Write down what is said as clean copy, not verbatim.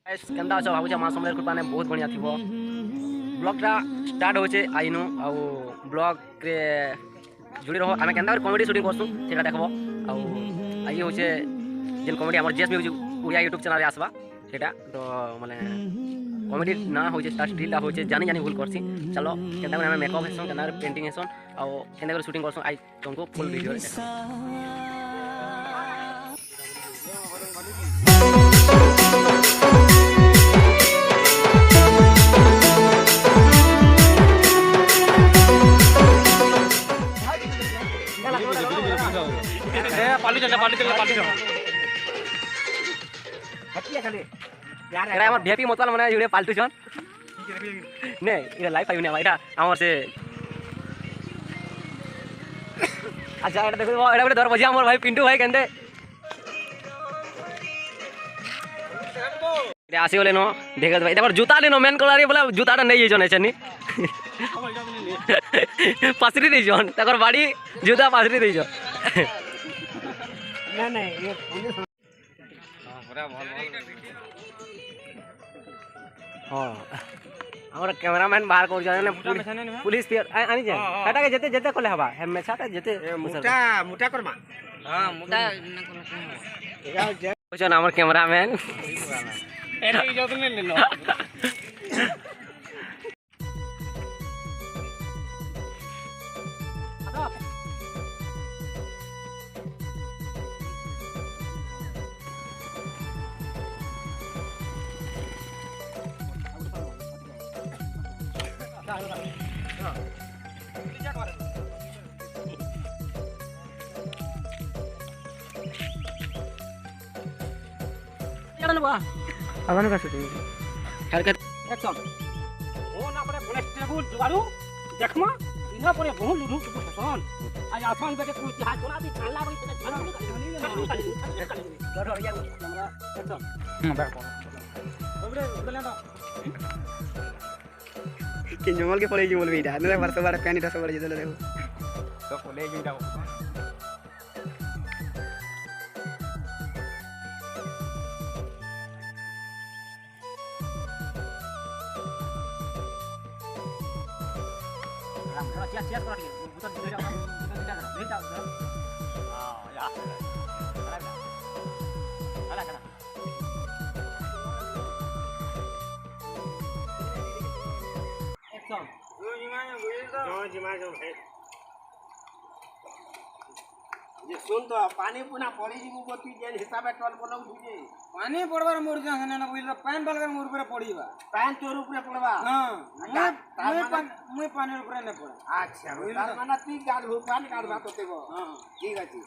केन्ता अछ भाबुछ माँ समलेर कृपा ने बहुत बढ़िया थिबो। ब्लॉगटा स्टार्ट होचे आइनु आउ ब्लॉग रे जुड़ी रहो। आमे केन्ता कॉमेडी शूटिंग करसु सेटा देखबो। आउ आइ होचे जेन कॉमेडी हमर जेस म्यूजिक उड़िया यूट्यूब चैनल रे आसबा सेटा तो माने कॉमेडी ना होचे स्टिल होचे जानी जानी भूल करसी। चलो केन्ता आमे मेकअप हेसन केन्ता पेंटिंग हेसन आउ केन्ता शूटिंग करसु आई तुमको फुल वीडियो एरा हमर ढेपी मतल माने जुड़े पाल्टू छन ने ए लाइफ आइने भाईटा हमर से अच्छा एटा देखो एटा बडे दर बजिया हमर भाई पिंटू भाई केंदे रे आसी होले नो देखत भाई तकर जूता लेनो मेन कलारी बोला जूताटा नै जने छनी पासरी दे जन तकर बाड़ी जूता पासरी दे जो ना ना ये पुलिस हां बड़ा भल हां हमर कैमरामैन बाहर कर जाने पुलिस पे आनी जाए काटा के जते जते कोले हवा हम में छाटा जते मोटा मोटा करमा हां मोटा न कोले या क्वेश्चन हमर कैमरामैन एने इज्जत नहीं लेनो अवन का शूटिंग हरकत एक्शन ओ ना परे कॉन्स्टेबल जुगाड़ू देखमा इना परे बहुत लुडू के पसंद आज आसान बेटे कोई हाथ चला दी खाला बड़ी तो डर या कैमरा एक्शन बैक ओबरे बोले ना कि जंगल के पड़े जंगल बेटा ने वर्ष बार पानी दस बार जले देखो तो कोले जिंदा siap lagi bukan tidak ya ada action जो भाई ये सुन तो पानी पुना पड़ी जीवो बती जेन हिसाब टल बोलौ बुझे पानी पड़बार मोर जा हने ना बुझला पानी बलगर मोर ऊपर पड़ीबा पानी तोर ऊपर पड़बा हां मुई पानी ऊपर ने पड़ा अच्छा तार माने ती गाड़ पानी काढबा तोतेबो हां ठीक अछि